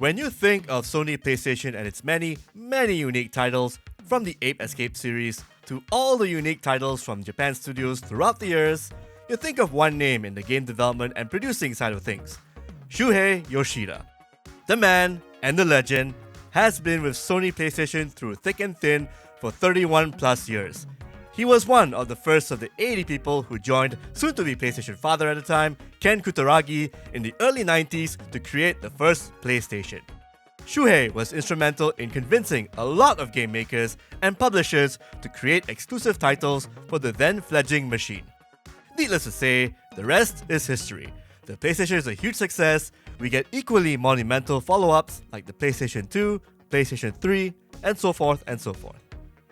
When you think of Sony PlayStation and its many, many unique titles, from the Ape Escape series to all the unique titles from Japan studios throughout the years, you think of one name in the game development and producing side of things: Shuhei Yoshida. The man and the legend has been with Sony PlayStation through thick and thin for 31 plus years. He was one of the first of the 80 people who joined soon-to-be PlayStation father at the time, Ken Kutaragi, in the early 90s to create the first PlayStation. Shuhei was instrumental in convincing a lot of game makers and publishers to create exclusive titles for the then-fledgling machine. Needless to say, the rest is history. The PlayStation is a huge success. We get equally monumental follow-ups like the PlayStation 2, PlayStation 3, and so forth and so forth.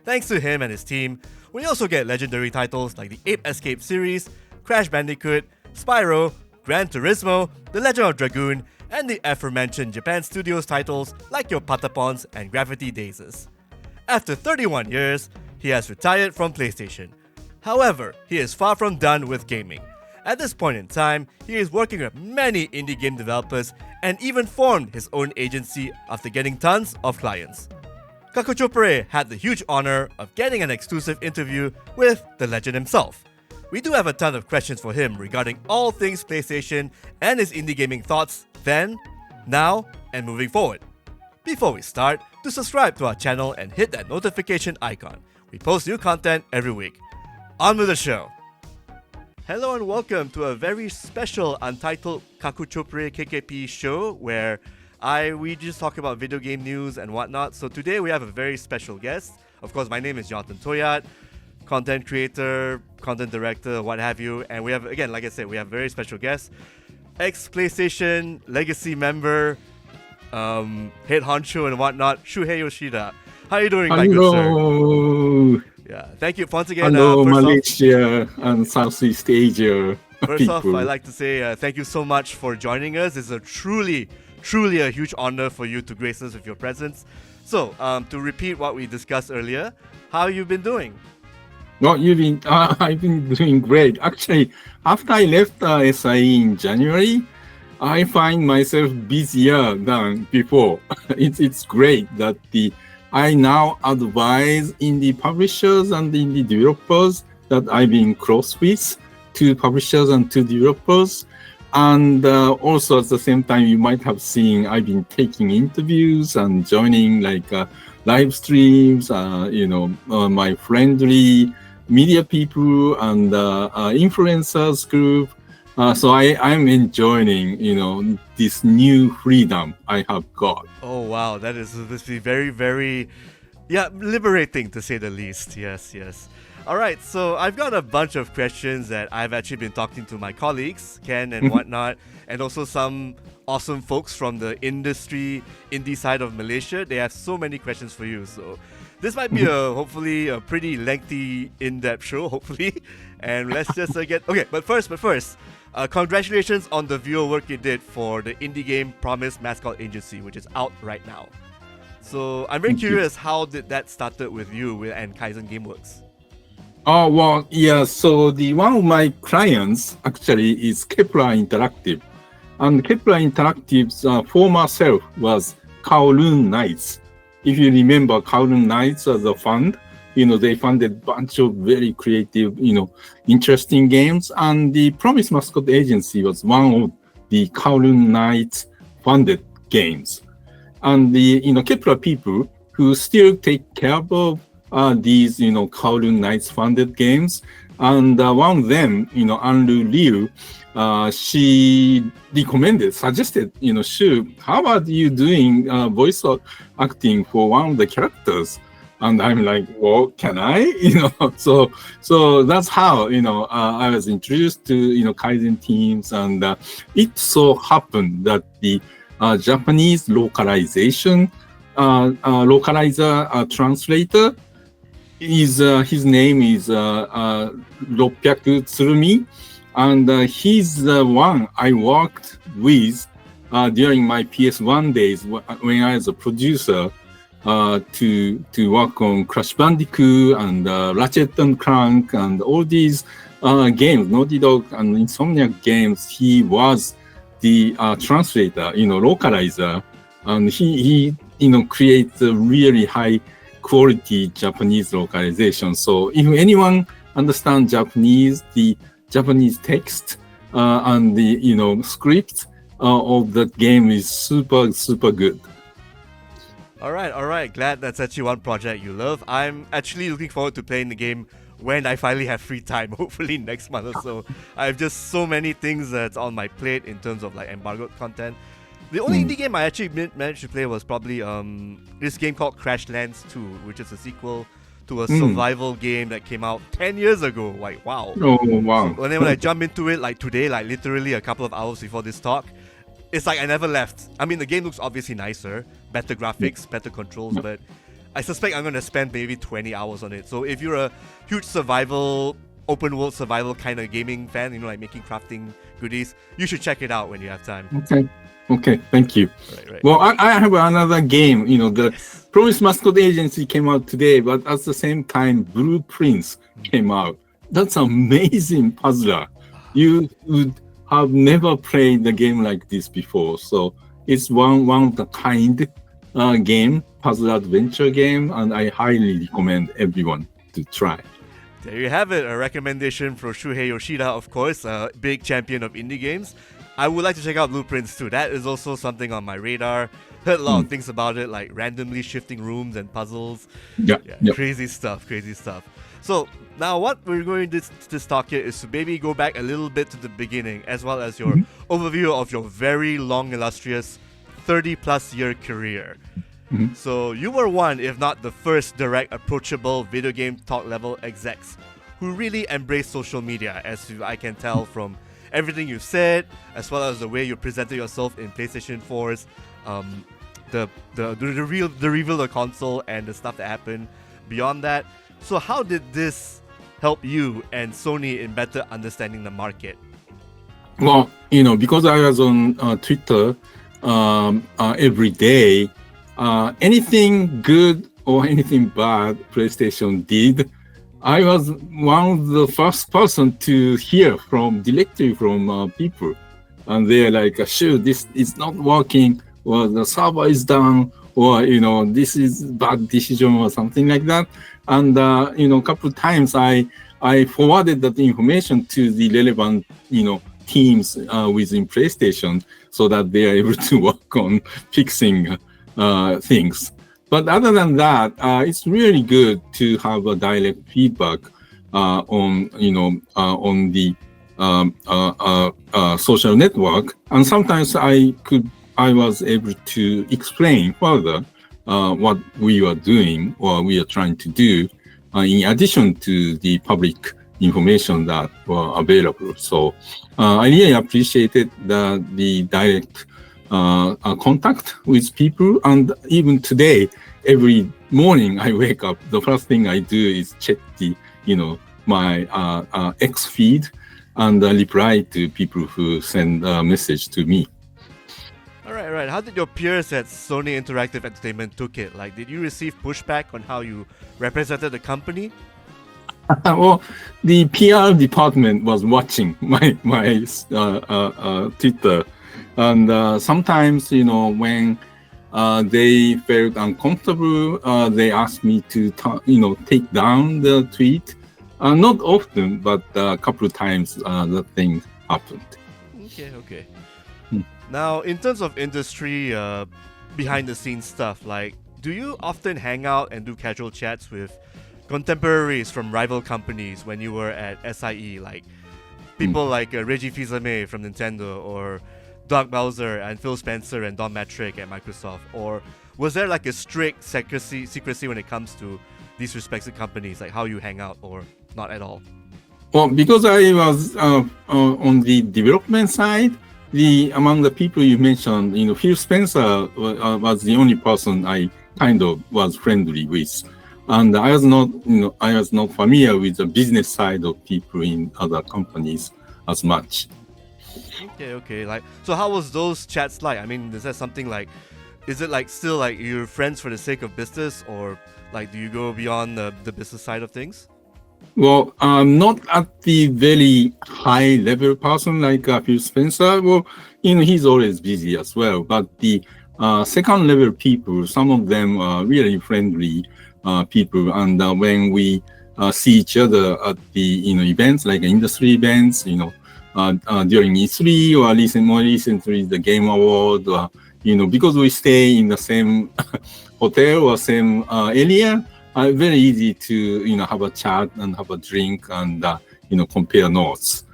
Thanks to him and his team, we also get legendary titles like the Ape Escape series, Crash Bandicoot, Spyro, Gran Turismo, The Legend of Dragoon, and the aforementioned Japan Studios titles like your Patapons and Gravity Dazes. After 31 years, he has retired from PlayStation. However, he is far from done with gaming. At this point in time, he is working with many indie game developers and even formed his own agency after getting tons of clients. Kakuchopurei had the huge honor of getting an exclusive interview with the legend himself. We do have a ton of questions for him regarding all things PlayStation and his indie gaming thoughts then, now, and moving forward. Before we start, do subscribe to our channel and hit that notification icon. We post new content every week. On with the show! Hello and welcome to a very special Untitled Kakuchopurei KKP show where we just talk about video game news and whatnot. So today we have a very special guest. Of course, my name is Jonathan Toyat, content creator, content director, what have you. And we have, again, like I said, we have a very special guest, ex-PlayStation Legacy member, head honcho and whatnot, Shuhei Yoshida. How are you doing, my good sir? Yeah, thank you once again. Hello, Malaysia and Southeast Asia. First off, I'd like to say thank you so much for joining us. It's a truly a huge honor for you to grace us with your presence. So, to repeat what we discussed earlier, how you been doing? Well, I've been doing great. Actually, after I left SIE in January, I find myself busier than before. It's great that I now advise indie publishers and indie developers that I've been close with, to publishers and to developers. And also at the same time, you might have seen I've been taking interviews and joining live streams, my friendly media people and influencers group. So I'm enjoying, this new freedom I have got. Oh, wow. This is very, very, liberating to say the least. Yes. All right, so I've got a bunch of questions that I've actually been talking to my colleagues, Ken and whatnot, and also some awesome folks from the indie side of Malaysia. They have so many questions for you. So this might be hopefully a pretty lengthy, in-depth show, hopefully. And let's just get... Okay, but first, congratulations on the viewer work you did for the indie game Promise Mascot Agency, which is out right now. So I'm very curious, how did that started with you and Kaizen Gameworks? Oh, well, yeah, so one of my clients actually is Kepler Interactive. And Kepler Interactive's former self was Kowloon Knights. If you remember, Kowloon Knights as a fund, they funded a bunch of very creative, interesting games. And the Promise Mascot Agency was one of the Kowloon Knights funded games. And the, Kepler people who still take care of these, Kowloon Knights funded games. And one of them, Anlu Liu, she suggested, Shu, how about you doing voice acting for one of the characters? And I'm like, well, can I? So that's how, I was introduced to, Kaizen teams. And it so happened that the Japanese localizer translator, his name is Ropyaku Tsurumi, and he's the one I worked with during my PS1 days when I was a producer to work on Crash Bandicoot and Ratchet and Clank and all these games, Naughty Dog and Insomniac games. He was the translator, localizer and he creates a really high quality Japanese localization. So if anyone understands Japanese, the Japanese text and the script of that game is super good. All right. Glad that's actually one project you love. I'm actually looking forward to playing the game when I finally have free time, hopefully next month or so. I have just so many things that's on my plate in terms of like embargoed content. The only indie game I actually managed to play was probably this game called Crashlands 2, which is a sequel to a survival game that came out 10 years ago. Like, wow. Oh, wow. So, and then when I jump into it, like today, like literally a couple of hours before this talk, it's like I never left. I mean, the game looks obviously nicer, better graphics, better controls, but I suspect I'm going to spend maybe 20 hours on it. So if you're a huge open world survival kind of gaming fan, like making crafting goodies, you should check it out when you have time. Okay, thank you. Right. Well, I have another game. The Promise Mascot Agency came out today, but at the same time, Blueprints came out. That's an amazing puzzler. You would have never played the game like this before. So it's one of the kind game, puzzle adventure game, and I highly recommend everyone to try. There you have it, a recommendation for Shuhei Yoshida, of course, a big champion of indie games. I would like to check out Blueprints too. That is also something on my radar. Heard a lot of things about it, like randomly shifting rooms and puzzles. Yeah. Crazy stuff. So now what we're going to this talk here is to maybe go back a little bit to the beginning, as well as your overview of your very long, illustrious 30-plus year career. So you were one, if not the first direct, approachable video game talk level execs who really embraced social media, as I can tell from everything you've said, as well as the way you presented yourself in PlayStation 4's the reveal of the console and the stuff that happened beyond that. So how did this help you and Sony in better understanding the market? Well, because I was on Twitter every day, anything good or anything bad PlayStation did, I was one of the first person to hear directly from people, and they're like, "Sure, this is not working, or the server is down, or this is bad decision or something like that." And a couple of times I forwarded that information to the relevant teams within PlayStation so that they are able to work on fixing things. But other than that, it's really good to have a direct feedback on the social network, and sometimes I was able to explain further what we were doing or we are trying to do, in addition to the public information that were available. So I really appreciated the direct contact with people, and even today, every morning I wake up, the first thing I do is check my X feed and reply to people who send a message to me. All right. How did your peers at Sony Interactive Entertainment took it? Like, did you receive pushback on how you represented the company? Well, the PR department was watching my Twitter. And sometimes, when they felt uncomfortable, they asked me to, take down the tweet. Not often, but a couple of times that thing happened. Okay. Now, in terms of industry, behind-the-scenes stuff, like, do you often hang out and do casual chats with contemporaries from rival companies when you were at SIE, like people like Reggie Fils-Aimé from Nintendo, or Doug Bowser and Phil Spencer and Don Matrick at Microsoft? Or was there like a strict secrecy when it comes to these respective companies, like how you hang out, or not at all? Well, because I was on the development side, among the people you mentioned, Phil Spencer was the only person I kind of was friendly with, and I was not familiar with the business side of people in other companies as much. Okay. Like, so how was those chats like? I mean, is that something like, is it like still like you're friends for the sake of business, or like do you go beyond the business side of things? Well, not at the very high level person like Phil Spencer. Well, he's always busy as well. But second level people. Some of them are really friendly people, and when we see each other at the events like industry events, during E3 or more recently the Game Award, because we stay in the same hotel or same area, very easy to have a chat and have a drink and compare notes.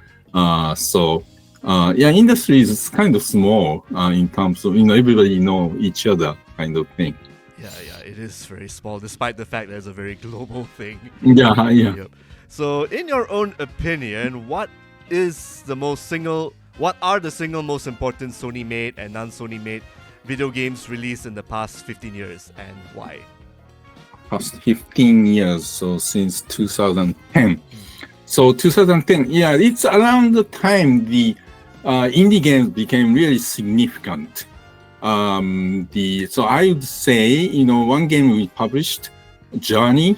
Industry is kind of small in terms of everybody know each other kind of thing. Yeah, it is very small, despite the fact that it's a very global thing. Yeah. Yep. So, in your own opinion, what are the single most important Sony-made and non-Sony made video games released in the past 15 years, and why? Past 15 years, so since 2010. So 2010, it's around the time the indie games became really significant. So I would say, one game we published, Journey,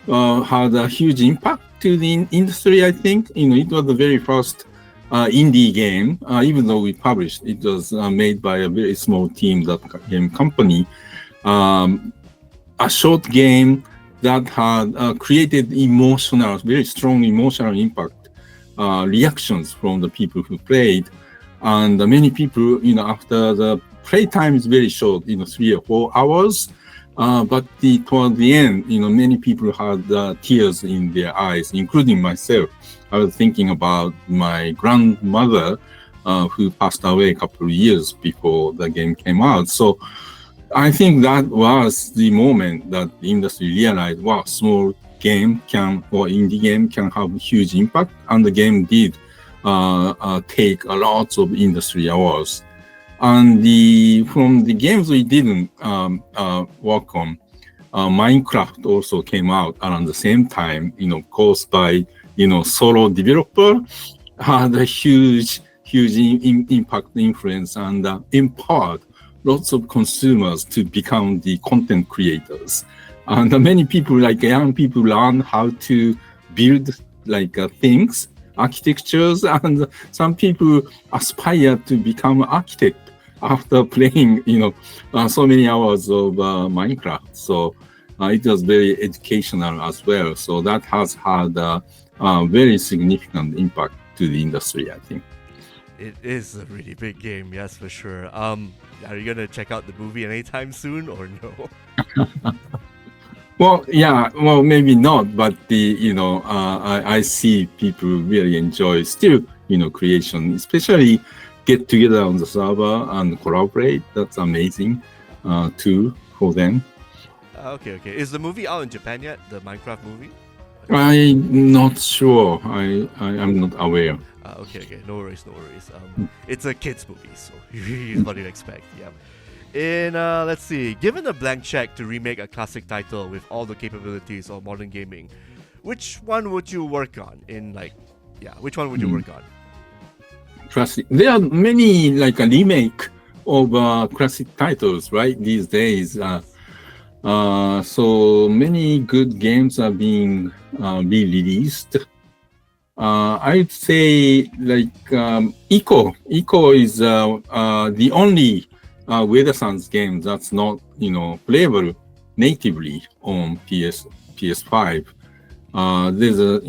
had a huge impact to the industry, I think. It was the very first indie game, even though we published, it was made by a very small team, that game company. A short game that had created very strong emotional impact, reactions from the people who played. And many people, after the playtime is very short, 3 or 4 hours, but toward the end, many people had tears in their eyes, including myself. I was thinking about my grandmother, who passed away a couple of years before the game came out. So I think that was the moment that the industry realized, wow, small game or indie game can have huge impact, and the game did take a lot of industry awards. And from the games we didn't work on, Minecraft also came out around the same time, caused by solo developer, had a huge impact, influence, and empowered lots of consumers to become the content creators. And many people, like young people, learn how to build things, architectures, and some people aspire to become architect after playing, so many hours of Minecraft. So it was very educational as well. So that has had a very significant impact to the industry, I think. It is a really big game, yes, for sure. Are you gonna check out the movie anytime soon, or no? Well, maybe not, but I see people really enjoy still, creation, especially get together on the server and collaborate. That's amazing, too, for them. Okay. Is the movie out in Japan yet? The Minecraft movie? I'm not sure. I'm not aware. Okay. No worries. It's a kids movie, so here's what you'd expect. Yeah. Let's see. Given a blank check to remake a classic title with all the capabilities of modern gaming, which one would you work on? Which one would you work on? Classic. There are many a remake of classic titles, right? These days, so many good games are being re-released. I'd say Ico. Ico is the only Ueda-san's game that's not playable natively on PS5. There's a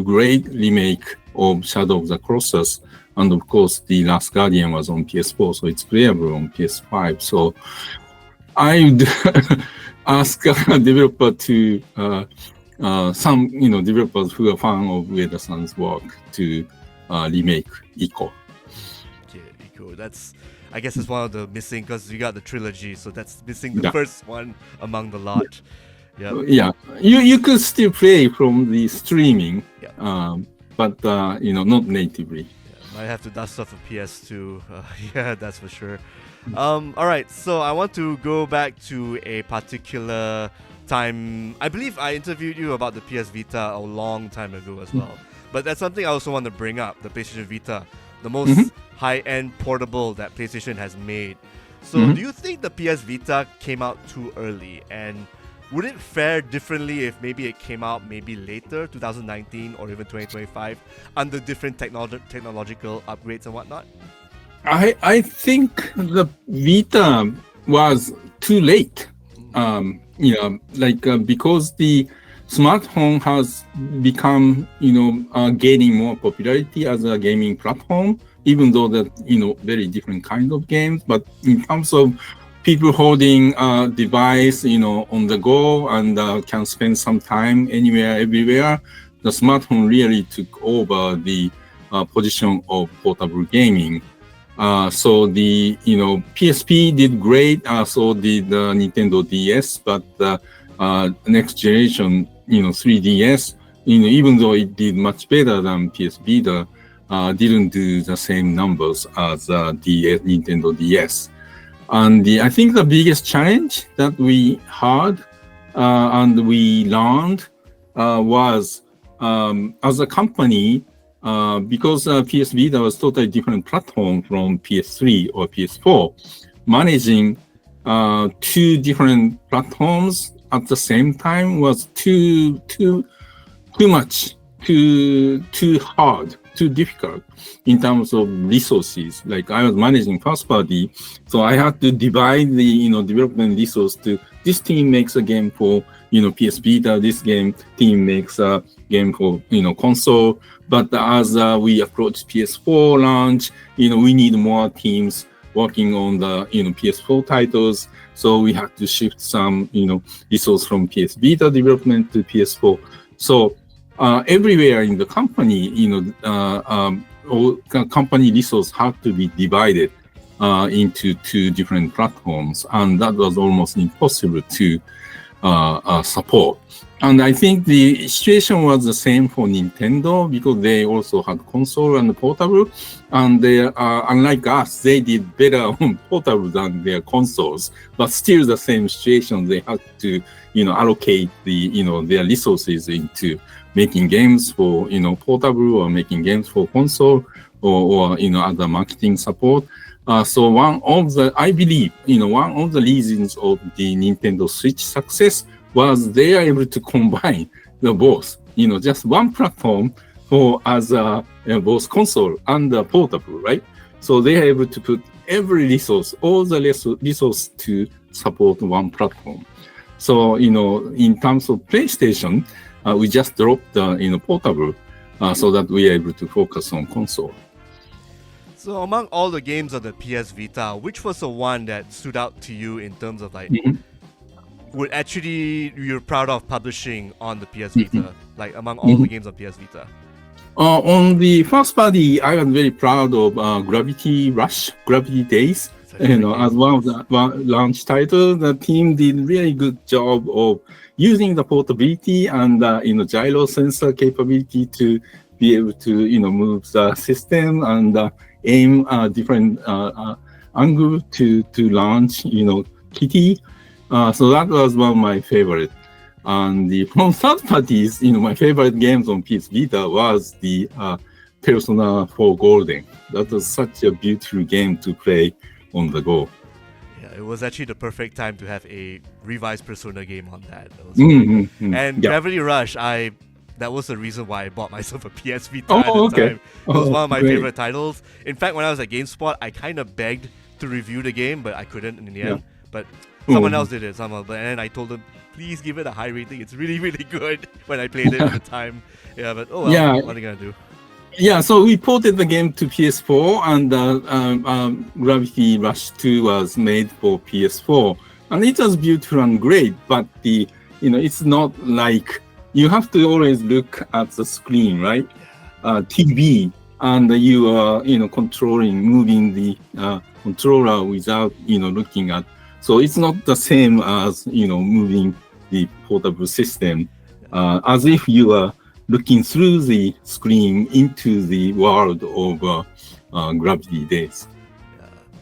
great remake of Shadow of the Colossus, and of course the Last Guardian was on PS4, so it's playable on PS5. So I would ask a developer to some developers who are fan of Ueda-san's work to remake Ico. Okay, Ico. I guess it's one of the missing, because you got the trilogy, so that's missing the first one among the lot. Yeah. You could still play from the streaming, but not natively. Might have to dust off a PS2. Yeah, that's for sure. All right, so I want to go back to a particular time. I believe I interviewed you about the PS Vita a long time ago as well. But that's something I also want to bring up, the PlayStation Vita, the most high-end portable that PlayStation has made. So do you think the PS Vita came out too early? And would it fare differently if maybe it came out later, 2019 or even 2025, under different technological upgrades and whatnot? I think the Vita was too late. Because the smartphone has become, gaining more popularity as a gaming platform, even though that, very different kind of games. But in terms of people holding a device, on the go and can spend some time anywhere, everywhere, the smartphone really took over the position of portable gaming. So the PSP did great. So did the Nintendo DS, but the next generation 3DS, even though it did much better than PS Vita, didn't do the same numbers as the Nintendo DS. And I think the biggest challenge that we had and we learned was as a company, because PS Vita was totally different platform from PS3 or PS4, managing two different platforms at the same time was too much, too hard, too difficult in terms of resources. Like I was managing first party, so I had to divide the development resource to this team makes a game for PS Vita, this team makes a game for console. But as we approach PS4 launch, we need more teams working on the PS4 titles. So we had to shift some resource from PS Vita development to PS4. So everywhere in the company, all company resource had to be divided into two different platforms, and that was almost impossible to support. And I think the situation was the same for Nintendo because they also had console and portable, and they unlike us, they did better on portable than their consoles. But still, the same situation, they had to allocate the their resources into making games for portable or making games for console or other marketing support. So I believe one of the reasons of the Nintendo Switch success was they are able to combine the both, just one platform for as both console and portable, right? So they are able to put every resource, all the resource to support one platform. So in terms of PlayStation, we just dropped portable so that we are able to focus on console. So among all the games on the PS Vita, which was the one that stood out to you in terms of would actually you're proud of publishing on the PS Vita, like among all the games on PS Vita? On the first party, I was very proud of Gravity Days. As one of the launch titles, the team did really good job of using the portability and gyro sensor capability to be able to move the system and aim different angle to launch Kitty. So that was one of my favorite. And from third parties, my favorite games on PS Vita was the Persona 4 Golden. That was such a beautiful game to play on the go. Yeah, it was actually the perfect time to have a revised Persona game on that. And Gravity Rush, that was the reason why I bought myself a PS Vita at the time. It was one of my favorite titles. In fact, when I was at GameSpot, I kind of begged to review the game, but I couldn't in the end. But someone else did it, and then I told them, please give it a high rating. It's really, really good when I played it at the time. Yeah, but what are they gonna do? Yeah, so we ported the game to PS4, and Gravity Rush 2 was made for PS4, and it was beautiful and great. But it's not like you have to always look at the screen, right? TV, and you are moving the controller without looking at. So it's not the same as moving the portable system, as if you are looking through the screen into the world of Gravity Days.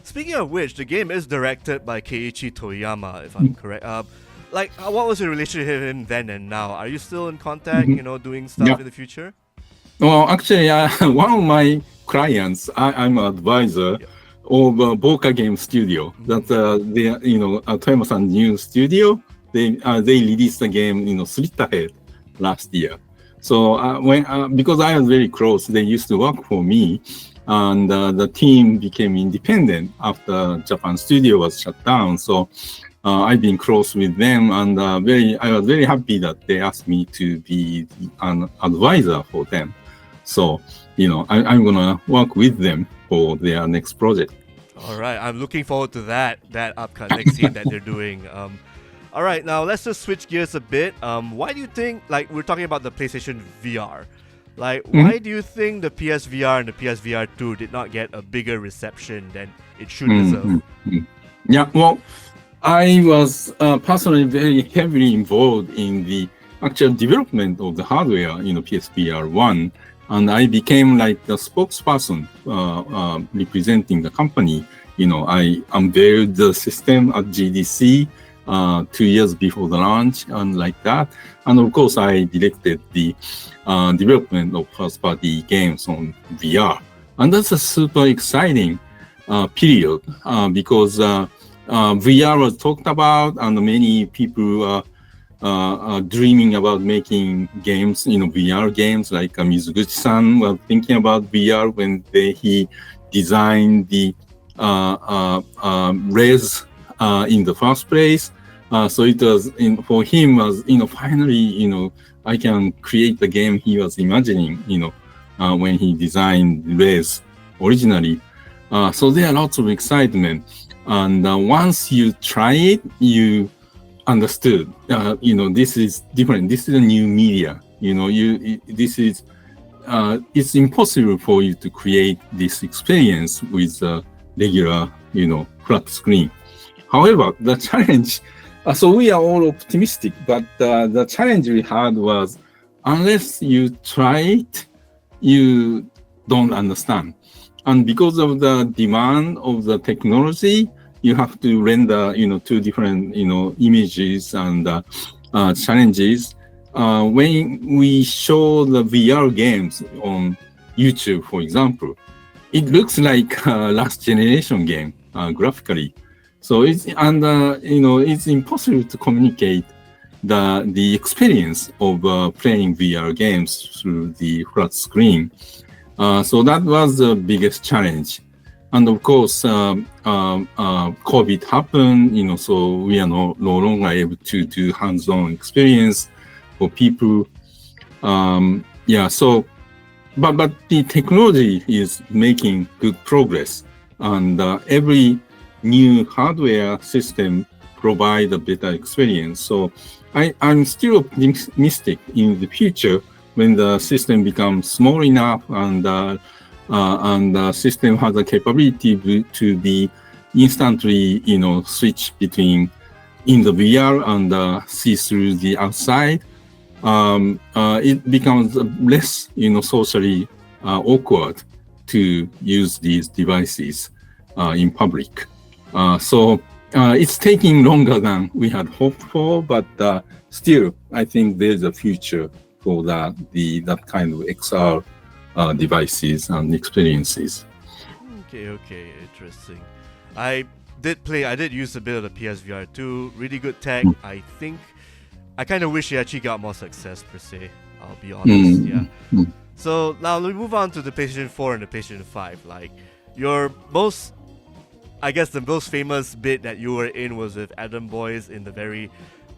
Speaking of which, the game is directed by Keiichi Toyama, if I'm correct. What was your relationship with him then and now? Are you still in contact, doing stuff in the future? Well, actually, one of my clients, I'm an advisor of Boca Game Studio. That Toyama-san's new studio. They released the game, Split Ahead last year. So because I was very close, they used to work for me, and the team became independent after Japan studio was shut down. So I've been close with them, and I was very happy that they asked me to be an advisor for them. So, I'm gonna work with them for their next project. All right, I'm looking forward to that upcoming next game that they're doing. All right, now let's just switch gears a bit. Why do you think, like, we're talking about the PlayStation VR, like, why do you think the PSVR and the PSVR 2 did not get a bigger reception than it should deserve? Yeah, well, I was personally very heavily involved in the actual development of the hardware, PSVR 1, and I became like the spokesperson representing the company. I unveiled the system at GDC 2 years before the launch, and like that. And of course, I directed the development of first-party games on VR. And that's a super exciting period because VR was talked about, and many people are dreaming about making games, VR games. Like Mizuguchi-san was thinking about VR when he designed the Res in the first place. So it was for him was finally I can create the game he was imagining when he designed Res originally. So there are lots of excitement, and once you try it, you understood. This is different. This is a new media. This is it's impossible for you to create this experience with a regular flat screen. However, the challenge. So we are all optimistic, but the challenge we had was, unless you try it, you don't understand. And because of the demand of the technology, you have to render, two different, images and challenges. When we show the VR games on YouTube, for example, it looks like a last generation game graphically. So it's impossible to communicate the experience of playing VR games through the flat screen. So that was the biggest challenge. And of course, COVID happened, so we are no longer able to do hands-on experience for people. But the technology is making good progress, and every new hardware system provide a better experience. So I'm still optimistic in the future when the system becomes small enough and the system has the capability to be instantly, switch between in the VR and see through the outside. It becomes less, socially awkward to use these devices in public. So it's taking longer than we had hoped for, but still, I think there's a future for that kind of XR devices and experiences. Okay, interesting. I did use a bit of the PSVR 2, really good tech. I think I kind of wish it actually got more success per se, I'll be honest. So now we move on to the PlayStation 4 and the PlayStation 5. Like, the most famous bit that you were in was with Adam Boyce in the very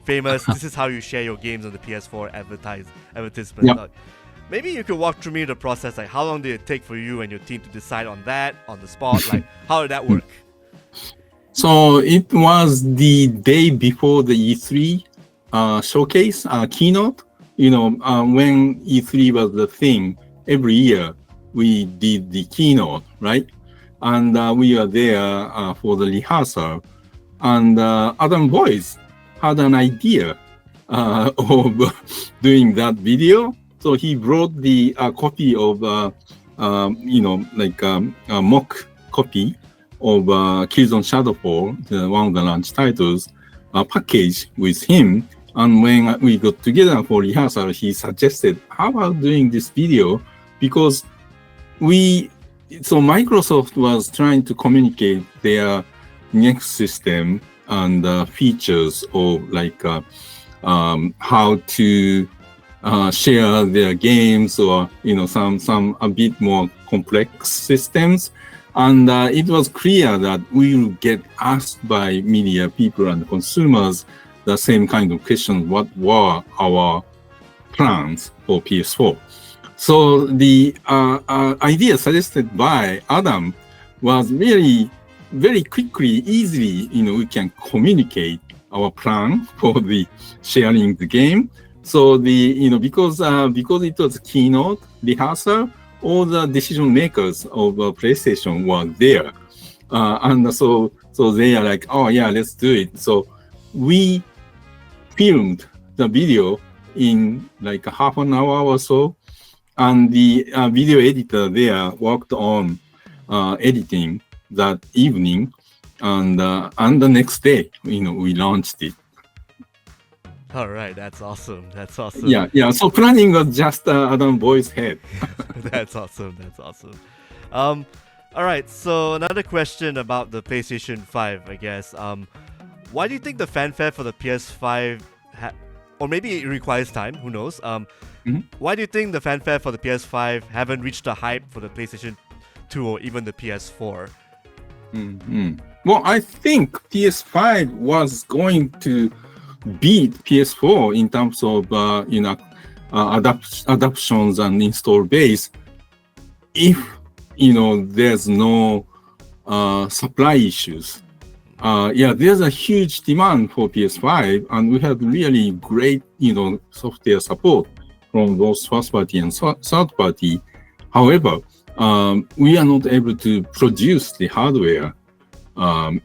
famous "This is how you share your games on the PS4" advertisement. Yep. Maybe you could walk through me the process. Like, how long did it take for you and your team to decide on that on the spot? Like, how did that work? So it was the day before the E3 showcase keynote. When E3 was the thing, every year we did the keynote, right? And we were there for the rehearsal. And Adam Boyce had an idea of doing that video. So he brought the copy of, a mock copy of Killzone Shadowfall, one of the launch titles, package with him. And when we got together for rehearsal, he suggested, how about doing this video? Because Microsoft was trying to communicate their next system and features of how to share their games or some a bit more complex systems. And it was clear that we will get asked by media people and consumers the same kind of question: what were our plans for PS4? So the idea suggested by Adam was really very quickly, easily, we can communicate our plan for the sharing the game. So because it was keynote rehearsal, all the decision makers of PlayStation were there, and so they are like, oh yeah, let's do it. So we filmed the video in like half an hour or so, and the video editor there worked on editing that evening, and the next day, we launched it. All right, that's awesome. That's awesome. Yeah. So planning was just Adam Boy's head. That's awesome. All right, so another question about the PlayStation 5, I guess. Why do you think the fanfare for the PS5 or maybe it requires time, who knows? Why do you think the fanfare for the PS5 haven't reached the hype for the PlayStation 2 or even the PS4? Well, I think PS5 was going to beat PS4 in terms of adaptations and install base if there's no supply issues. There's a huge demand for PS5, and we have really great software support from both first party and third party. However, we are not able to produce the hardware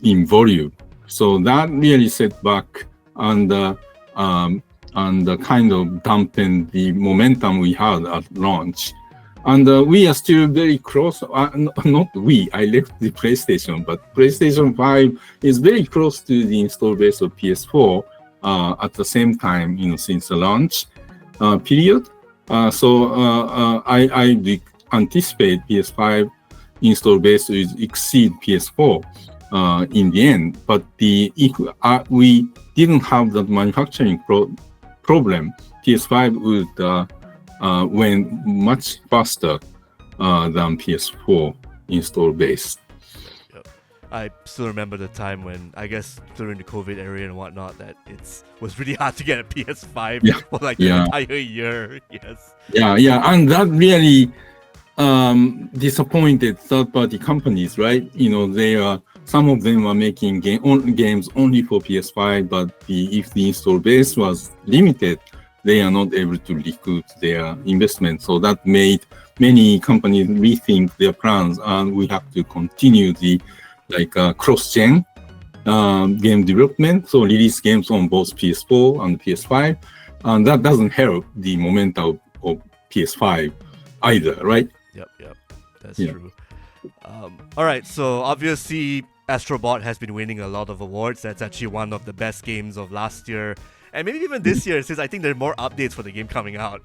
in volume, so that really set back and kind of dampened the momentum we had at launch. And we are still very close. Not we. I left the PlayStation, but PlayStation 5 is very close to the install base of PS4 at the same time, since the launch period. So I anticipate PS5 install base will exceed PS4 in the end. But if we didn't have that manufacturing problem, PS5 would went much faster than PS4 install base. Yep. I still remember the time when, I guess during the COVID era and whatnot, that it was really hard to get a PS5 for like the entire year. Yes. Yeah, and that really disappointed third-party companies, right? Some of them were making games only for PS5, but if the install base was limited, they are not able to recoup their investment. So that made many companies rethink their plans, and we have to continue the cross-gen game development. So release games on both PS4 and PS5, and that doesn't help the momentum of PS5 either, right? Yep. That's true. All right, so obviously Astro Bot has been winning a lot of awards. That's actually one of the best games of last year. And maybe even this year, since I think there are more updates for the game coming out.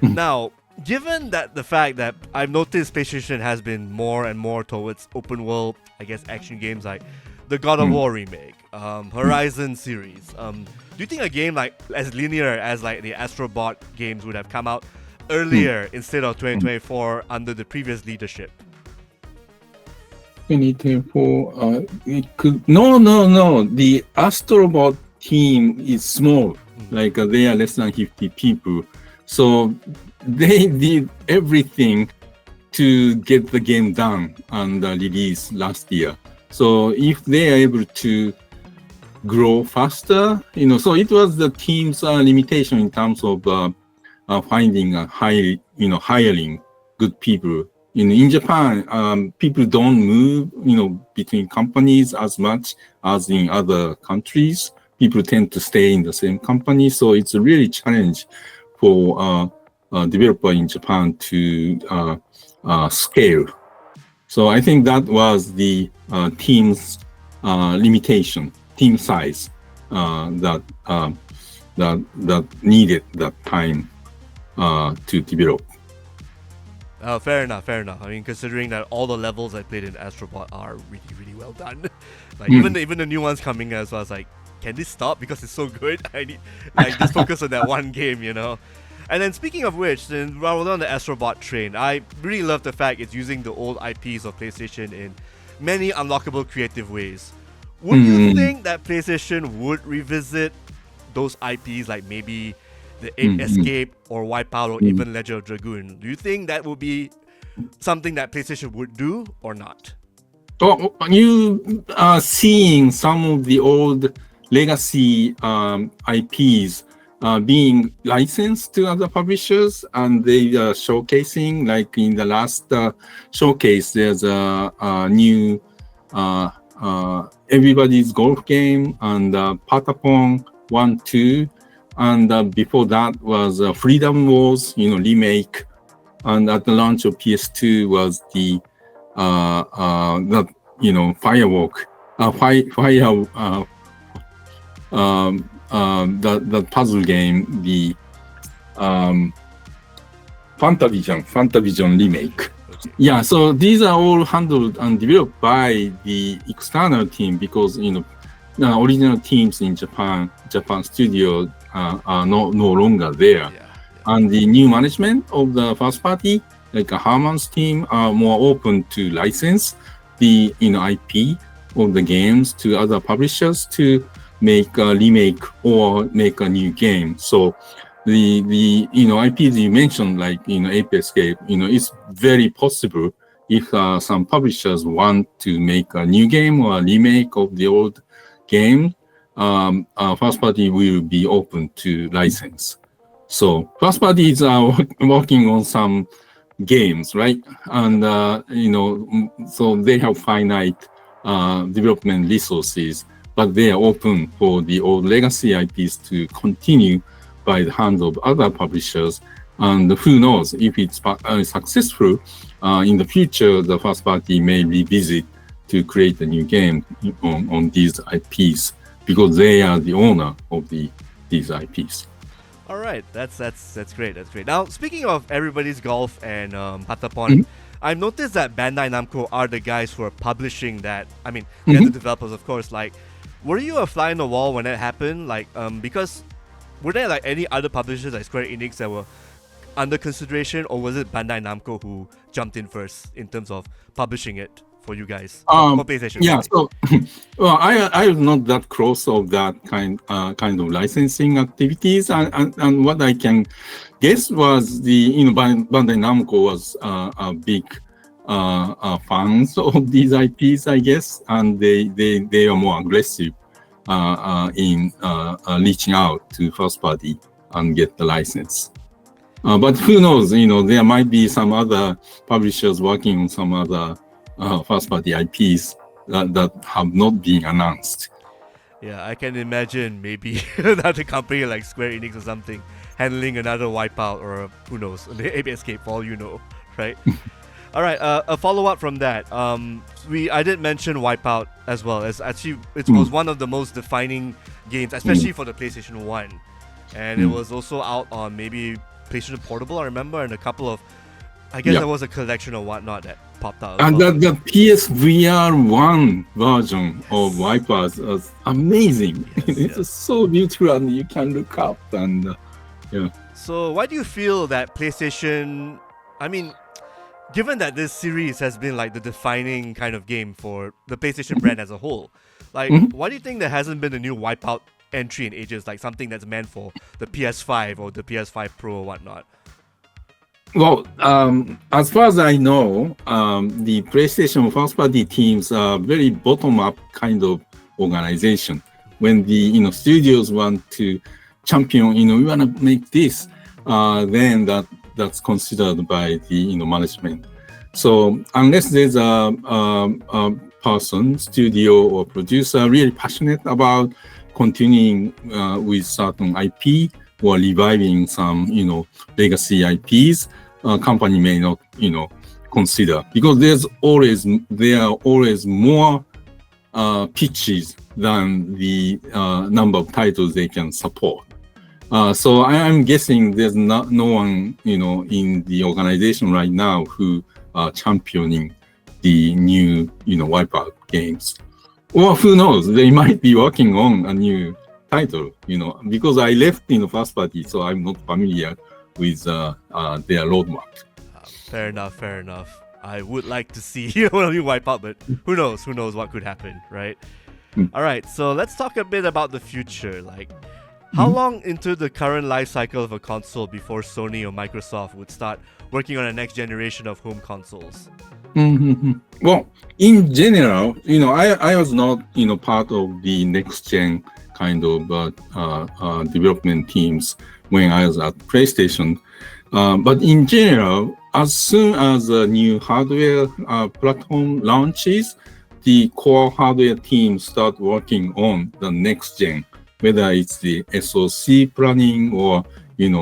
Now, given that the fact that I've noticed PlayStation has been more and more towards open world, I guess, action games like the God of War remake, Horizon series, do you think a game like as linear as like the Astro Bot games would have come out earlier instead of 2024 under the previous leadership? 2024, it could... No. The Astro Bot team is small, they are less than 50 people. So they did everything to get the game done and released last year. So if they are able to grow faster, so it was the team's limitation in terms of finding hiring good people. In Japan, people don't move, between companies as much as in other countries. People tend to stay in the same company, so it's a really challenge for a developer in Japan to scale. So I think that was the team's limitation, team size that needed that time to develop. Fair enough. I mean, considering that all the levels I played in Astro Bot are really, really well done. Even the new ones coming as well, I was like, can this stop? Because it's so good. I need just focus on that one game, And then speaking of which, then while we're on the Astrobot train, I really love the fact it's using the old IPs of PlayStation in many unlockable creative ways. Would you think that PlayStation would revisit those IPs like maybe the Ape Escape or WipeOut or even Legend of Dragoon? Do you think that would be something that PlayStation would do or not? Oh, you are seeing some of the old legacy IPs being licensed to other publishers, and they are showcasing. Like in the last showcase, there's a new Everybody's Golf game and Patapon 1, 2, and before that was Freedom Wars, remake, and at the launch of PS2 was the Firework, the puzzle game, the Fantavision remake. Yeah, so these are all handled and developed by the external team because the original teams in Japan studio are no longer there, and the new management of the first party, like Herman's team, are more open to license the IP of the games to other publishers to make a remake or make a new game. So the IPs you mentioned, like Ape Escape, it's very possible if some publishers want to make a new game or a remake of the old game, first party will be open to license. So first parties are working on some games, right? And so they have finite development resources, but they are open for the old legacy IPs to continue by the hands of other publishers. And who knows, if it's successful, in the future, the first party may revisit to create a new game on these IPs because they are the owner of these IPs. All right, that's great. That's great. Now, speaking of Everybody's Golf and Patapon, I've noticed that Bandai Namco are the guys who are publishing that. I mean, they're the developers, of course. Like, were you a fly on the wall when that happened? Like, because were there like any other publishers like Square Enix that were under consideration, or was it Bandai Namco who jumped in first in terms of publishing it for you guys for PlayStation? Yeah, so well, I was not that close of that kind of licensing activities, and what I can guess was the Bandai Namco was a big fans of these IPs, I guess, and they are more aggressive in reaching out to first party and get the license. But who knows? There might be some other publishers working on some other first party IPs that have not been announced. Yeah, I can imagine maybe another company like Square Enix or something handling another WipeOut or who knows, Ape Escape for all you know, right? All right, a follow-up from that. I did mention WipeOut as well. As actually, it was one of the most defining games, especially for the PlayStation 1. And it was also out on maybe PlayStation Portable, I remember, and a couple of, I guess there was a collection or whatnot that popped out. And the PSVR 1 version of WipeOut was amazing. It's so beautiful and you can look up and So why do you feel that PlayStation, I mean, given that this series has been like the defining kind of game for the PlayStation brand as a whole, like why do you think there hasn't been a new WipeOut entry in ages, like something that's meant for the PS5 or the PS5 Pro or whatnot? Well, as far as I know, the PlayStation first party teams are very bottom-up kind of organization. When the studios want to champion, we want to make this, then that's considered by the management. So unless there's a person, studio or producer really passionate about continuing with certain IP or reviving some legacy IPs, company may not consider, because there are always more pitches than the number of titles they can support. So I'm guessing there's no one in the organization right now who are championing the new WipeOut games. Or who knows, they might be working on a new title, because I left in the first party, so I'm not familiar with their roadmap. Fair enough. I would like to see one of you wipe out, but who knows what could happen, right? All right, so let's talk a bit about the future. Like, how long into the current life cycle of a console before Sony or Microsoft would start working on a next generation of home consoles? Well, in general, I was not, part of the next gen kind of development teams when I was at PlayStation. But in general, as soon as a new hardware platform launches, the core hardware team start working on the next gen, whether it's the SoC planning or,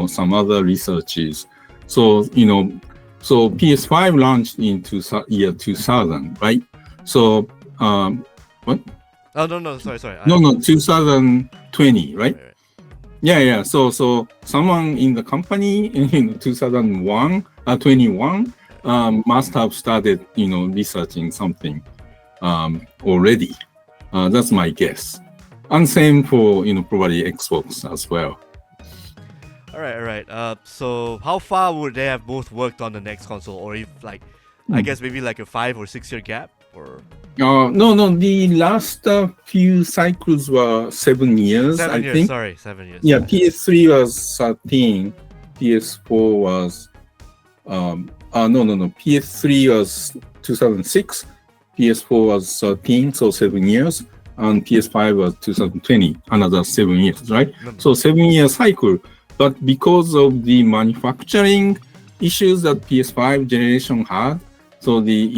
some other researches. So, so PS5 launched in year 2000, right? So, what? Oh, no, sorry. 2020, right? Right. Yeah. So someone in the company in 2021 must have started, researching something already. That's my guess. And same for, probably Xbox as well. All right. So how far would they have both worked on the next console, or if I guess maybe like a 5 or 6 year gap, or? No. The last few cycles were 7 years. 7 years. I think. Sorry, 7 years. Yeah, PS3 was 13. PS4 was no. PS3 was 2006. PS4 was 13, so 7 years, and PS5 was 2020, another 7 years, right? So 7-year cycle. But because of the manufacturing issues that PS5 generation had, so the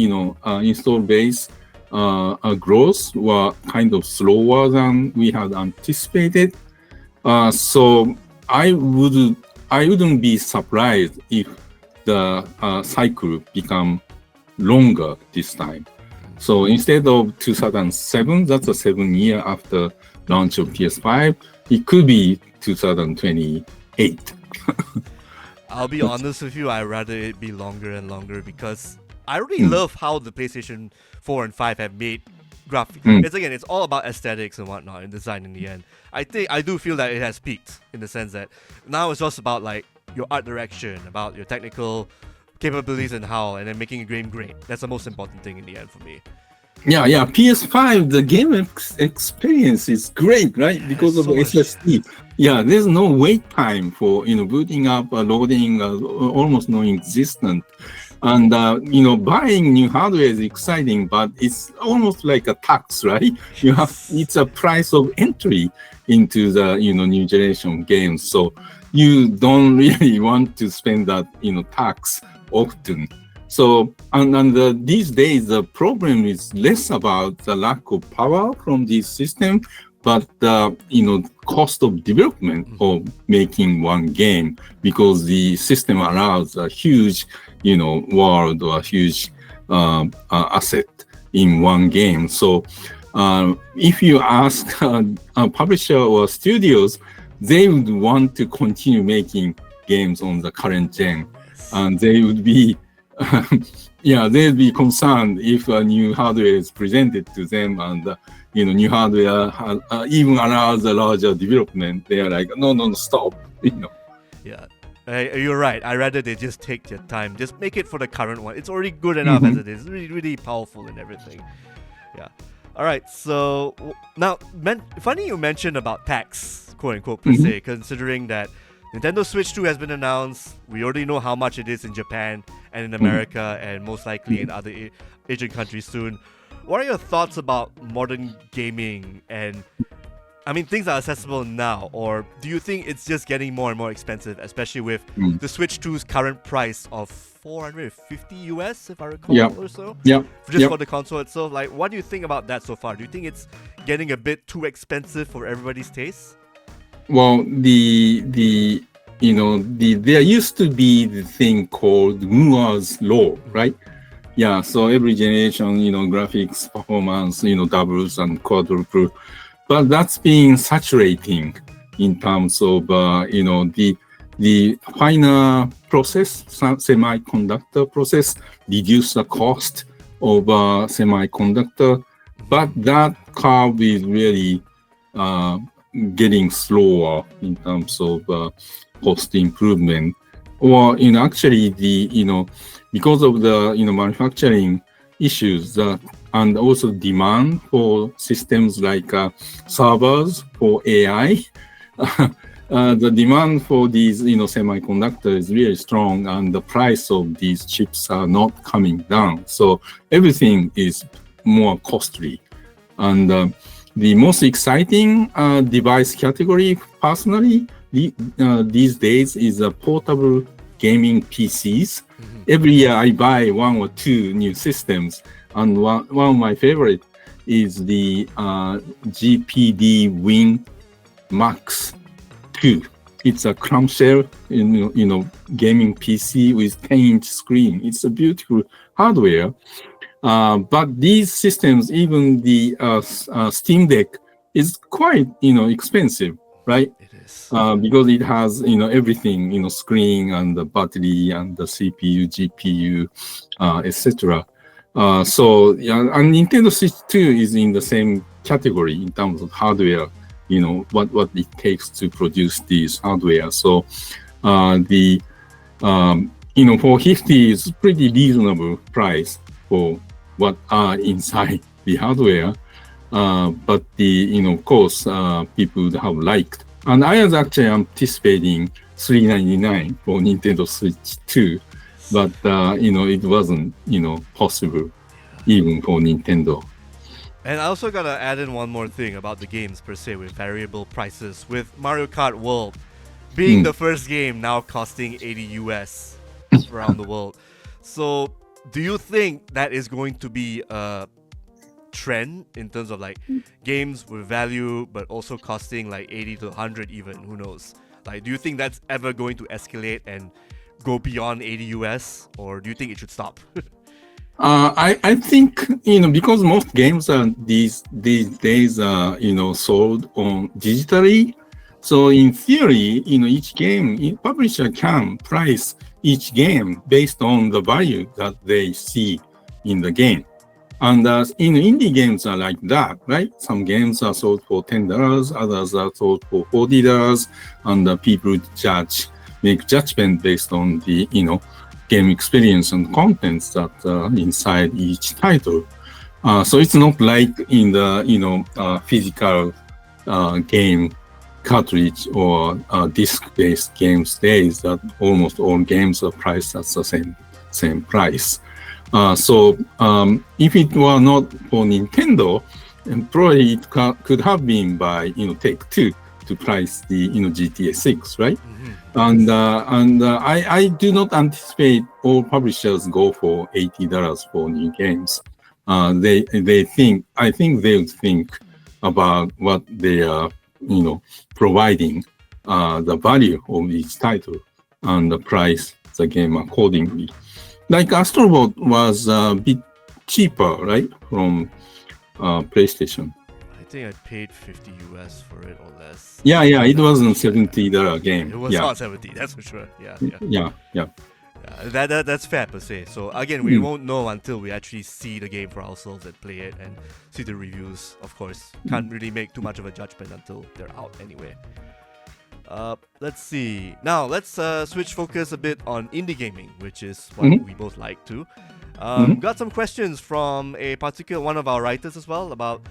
install base growth were kind of slower than we had anticipated. So I wouldn't be surprised if the cycle become longer this time. So instead of 2007, that's a 7 year after launch of PS5, it could be 2028. I'll be honest with you, I'd rather it be longer and longer because I really love how the PlayStation 4 and 5 have made graphics. It's all about aesthetics and whatnot and design in the end. I do feel that it has peaked in the sense that now it's just about like your art direction, about your technical capabilities and then making a game great. That's the most important thing in the end for me. Yeah. PS5, the game experience is great, right? Because of SSD. Yeah, there's no wait time for booting up, loading, almost non-existent. And buying new hardware is exciting, but it's almost like a tax, right? It's a price of entry into the new generation games. So you don't really want to spend that tax often. So and these days the problem is less about the lack of power from this system, but the cost of development of making one game, because the system allows a huge world or a huge asset in one game. So if you ask a publisher or studios, they would want to continue making games on the current gen, and they would be they'd be concerned if a new hardware is presented to them, and new hardware even allows a larger development. They are like, no, stop. Yeah, you're right. I'd rather they just take their time, just make it for the current one. It's already good enough as it is. It's really, really powerful and everything. Yeah. All right. So now, funny you mentioned about tax, quote unquote, per se, considering that Nintendo Switch 2 has been announced. We already know how much it is in Japan and in America and most likely in other Asian countries soon. What are your thoughts about modern gaming? And I mean, things are accessible now, or do you think it's just getting more and more expensive, especially with the Switch 2's current price of $450 US, if I recall, or so? For the console itself. Like, what do you think about that so far? Do you think it's getting a bit too expensive for everybody's taste? Well, there used to be the thing called Moore's Law, right? Yeah, so every generation, graphics, performance, doubles and quadruple. But that's been saturating in terms of, the finer process, semiconductor process, reduce the cost of semiconductor. But that curve is really getting slower in terms of cost improvement. or actually because of the manufacturing issues and also demand for systems like servers for AI. The demand for these semiconductors is really strong, and the price of these chips are not coming down. So everything is more costly. And the most exciting device category, personally, these days is portable gaming PCs. Every year I buy one or two new systems, and one of my favorite is the GPD Win Max 2. It's a clamshell, gaming PC with 10-inch screen. It's a beautiful hardware. But these systems, even the Steam Deck, is quite expensive, right? It is. Because it has everything, screen and the battery and the CPU, GPU, etc. So yeah, and Nintendo Switch 2 is in the same category in terms of hardware. What it takes to produce these hardware. So for 50 is pretty reasonable price for what are inside the hardware. But of course, people have liked. And I was actually anticipating $399 for Nintendo Switch 2, but it wasn't possible even for Nintendo. And I also gotta add in one more thing about the games per se with variable prices. With Mario Kart World being the first game now costing 80 US around the world. So do you think that is going to be a trend in terms of like games with value but also costing like 80 to 100 even? Who knows? Like, do you think that's ever going to escalate and go beyond 80 US, or do you think it should stop? I think because most games are these days are sold on digitally. So in theory, each game publisher can price each game based on the value that they see in the game. And indie games are like that, right? Some games are sold for $10, others are sold for $40, and people make judgment based on the game experience and contents that inside each title. So it's not like in the physical game cartridge or disc-based games days that almost all games are priced at the same price. So if it were not for Nintendo, probably it could have been by Take-Two to price the GTA 6, right? And I do not anticipate all publishers go for $80 for new games. I think they would think about what they are providing, the value of each title, and the price the game accordingly. Like Astro was a bit cheaper, right, from PlayStation. I think I paid 50 US for it or less. Yeah, it wasn't $70 game. It was not 70, that's for sure. Yeah. That's fair per se. So again, we won't know until we actually see the game for ourselves and play it and see the reviews. Of course, can't really make too much of a judgment until they're out anyway. Let's see. Now let's switch focus a bit on indie gaming, which is what we both like to. Got some questions from a particular one of our writers as well about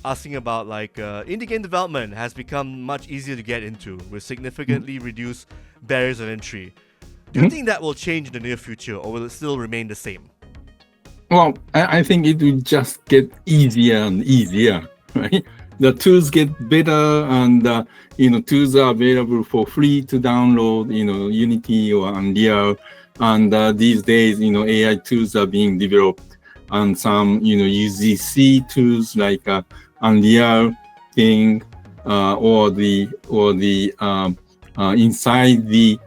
asking about like indie game development has become much easier to get into with significantly reduced barriers of entry. Do you think that will change in the near future, or will it still remain the same? Well, I think it will just get easier and easier, right? The tools get better, and tools are available for free to download, Unity or Unreal. And these days, AI tools are being developed, and some, UGC tools like Unreal thing, or the inside the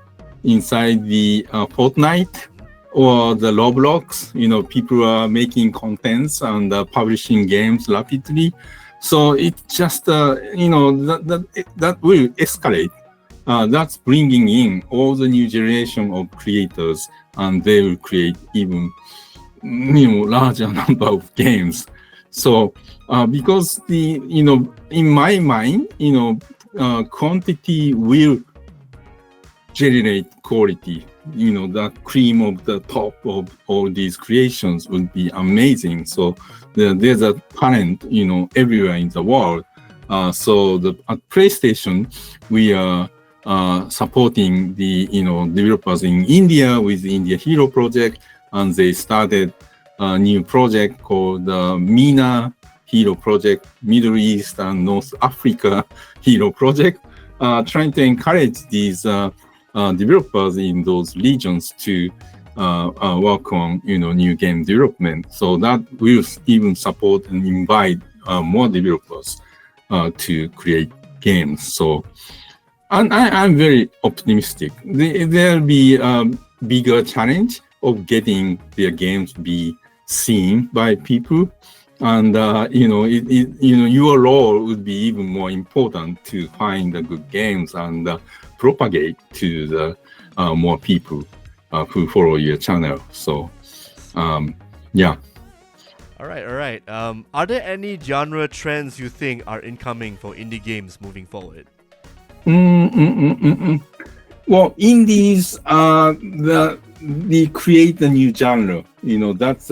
Fortnite or the Roblox. People are making contents and publishing games rapidly. So it just, that will escalate. That's bringing in all the new generation of creators, and they will create even, larger number of games. So, because in my mind, quantity will generate quality the cream of the top of all these creations would be amazing. So there's a talent, everywhere in the world. So at PlayStation, we are supporting the, developers in India with the India Hero Project, and they started a new project called the MENA Hero Project, Middle East and North Africa Hero Project, trying to encourage these developers in those regions to work on, new game development. So that will even support and invite more developers to create games. So, and I'm very optimistic. There'll be a bigger challenge of getting their games be seen by people, and your role would be even more important to find the good games and propagate to the more people who follow your channel. So, yeah. All right. Are there any genre trends you think are incoming for indie games moving forward? Well, indies, they create a new genre. That's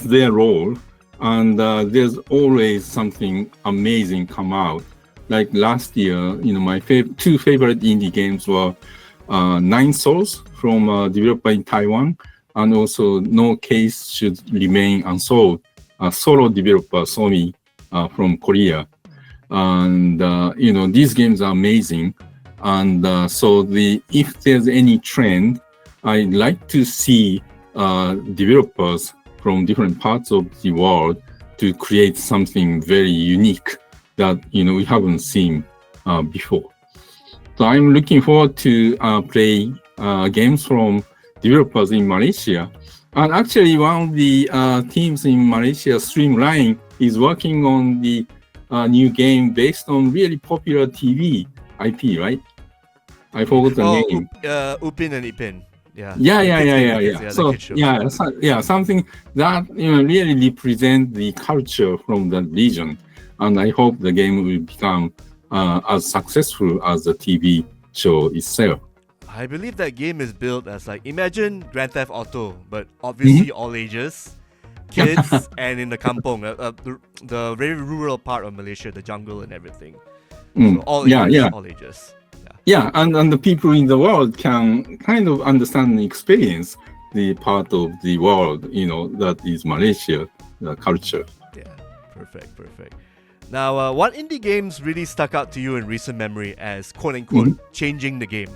their role, and there's always something amazing come out. Like last year, my two favorite indie games were Nine Souls from a developer in Taiwan, and also No Case Should Remain Unsolved, a solo developer, Sony, from Korea. And, these games are amazing. And so if there's any trend, I'd like to see developers from different parts of the world to create something very unique that, we haven't seen before. So I'm looking forward to play games from developers in Malaysia. And actually, one of the teams in Malaysia, Streamline, is working on the new game based on really popular TV IP, right? I forgot the name. Upin and Ipin. Yeah. Yeah. So something that really represents the culture from that region, and I hope the game will become as successful as the TV show itself. I believe that game is built as imagine Grand Theft Auto, but obviously all ages, kids, and in the kampong, the very rural part of Malaysia, the jungle and everything. So all ages. Yeah, and the people in the world can kind of understand and experience the part of the world, that is Malaysia, the culture. Yeah, perfect. Now, what indie games really stuck out to you in recent memory as quote-unquote changing the game?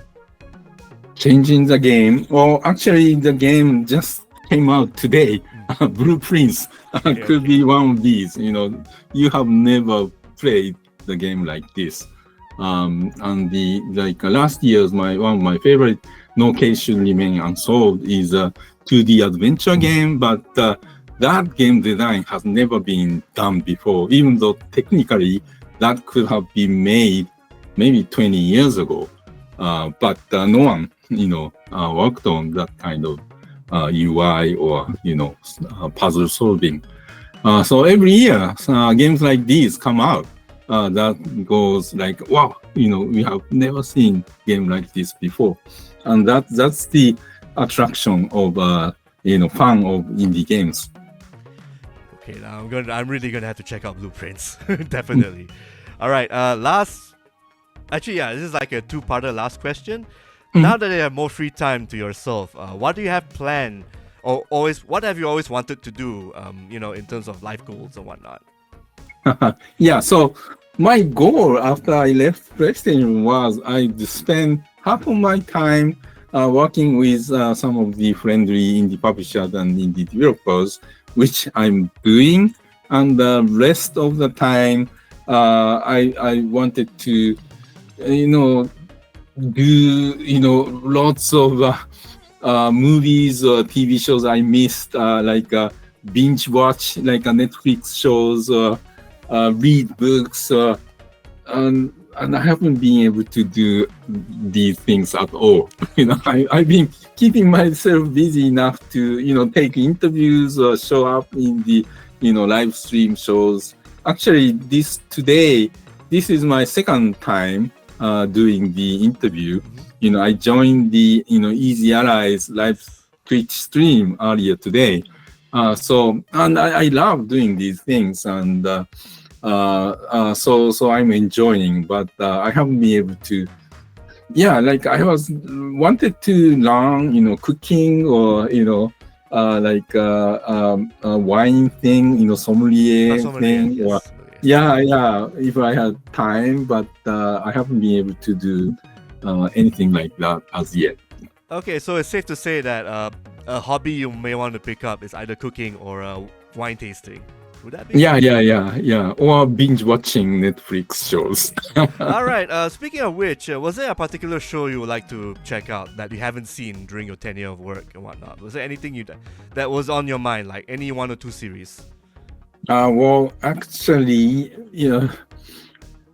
Changing the game? Well, actually, the game just came out today. Blueprints could be one of these. You have never played the game like this. And last year's one of my favorite, No Case Should Remain Unsolved, is a 2D adventure game, but that game design has never been done before, even though technically that could have been made maybe 20 years ago. But no one, worked on that kind of UI or, puzzle solving. So every year, games like these come out. That goes wow, we have never seen game like this before, and that's the attraction of fan of indie games. Okay, now I'm really gonna have to check out Blueprints. Definitely. All right. This is like a two-parter last question. Now that you have more free time to yourself, what do you have planned, or what have you always wanted to do? In terms of life goals and whatnot. Yeah, so my goal after I left PlayStation was I'd spend half of my time working with some of the friendly indie publishers and indie developers, which I'm doing, and the rest of the time I wanted to do lots of movies or TV shows I missed, binge watch Netflix shows, read books, and I haven't been able to do these things at all. I've been keeping myself busy enough to take interviews or show up in the live stream shows. Actually, this is my second time doing the interview I joined the Easy Allies live Twitch stream earlier today. And I love doing these things, and so I'm enjoying, but I haven't been able to. Yeah, like I wanted to learn, cooking or wine thing, sommelier thing. Yes. Or, yeah, if I had time, but I haven't been able to do anything like that as yet. Okay, so it's safe to say that a hobby you may want to pick up is either cooking or wine tasting. Would that be? Yeah. Or binge watching Netflix shows. All right. Speaking of which, was there a particular show you would like to check out that you haven't seen during your tenure of work and whatnot? Was there anything that was on your mind, like any one or two series? Well, actually,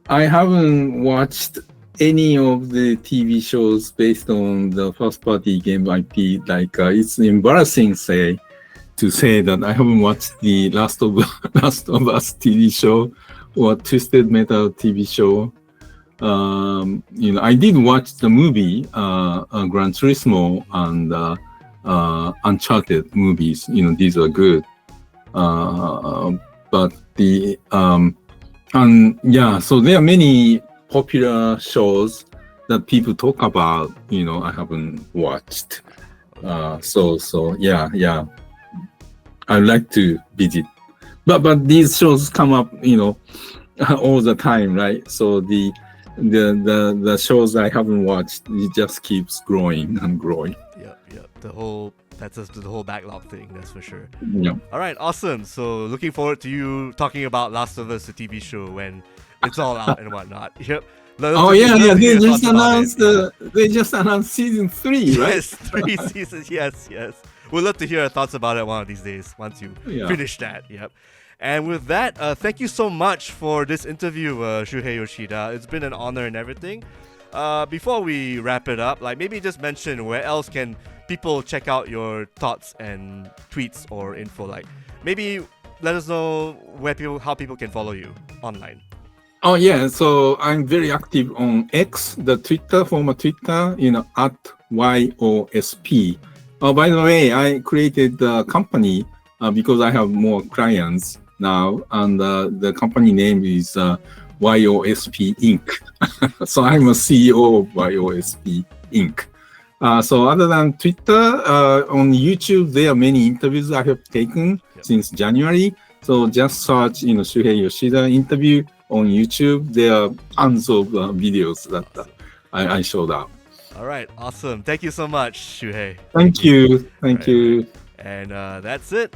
I haven't watched any of the TV shows based on the first-party game IP. Like it's embarrassing to say that I haven't watched the Last of Us TV show or Twisted Metal TV show. I did watch the movie Gran Turismo and Uncharted movies. These are good. But so there are many popular shows that people talk about. I haven't watched. Yeah. I'd like to visit, but these shows come up, all the time, right? So the shows I haven't watched, it just keeps growing and growing. Yep. That's the whole backlog thing, that's for sure. Yeah. All right, awesome. So looking forward to you talking about Last of Us, the TV show, when it's all out and whatnot. Yep. They just announced season 3, right? Yes, 3 seasons. Yes. We'd love to hear your thoughts about it one of these days once you finish that. Yep. And with that, thank you so much for this interview, Shuhei Yoshida. It's been an honor and everything. Before we wrap it up, maybe just mention where else can people check out your thoughts and tweets or info. Maybe let us know how people can follow you online. Oh yeah, so I'm very active on X, the Twitter, former Twitter, at YOSP. Oh, by the way, I created the company because I have more clients now, and the company name is YOSP Inc. So I'm a CEO of YOSP Inc. So other than Twitter, on YouTube, there are many interviews I have taken since January. So just search, Shuhei Yoshida interview on YouTube. There are tons of videos that I showed up. All right, awesome. Thank you so much, Shuhei. Thank you. And that's it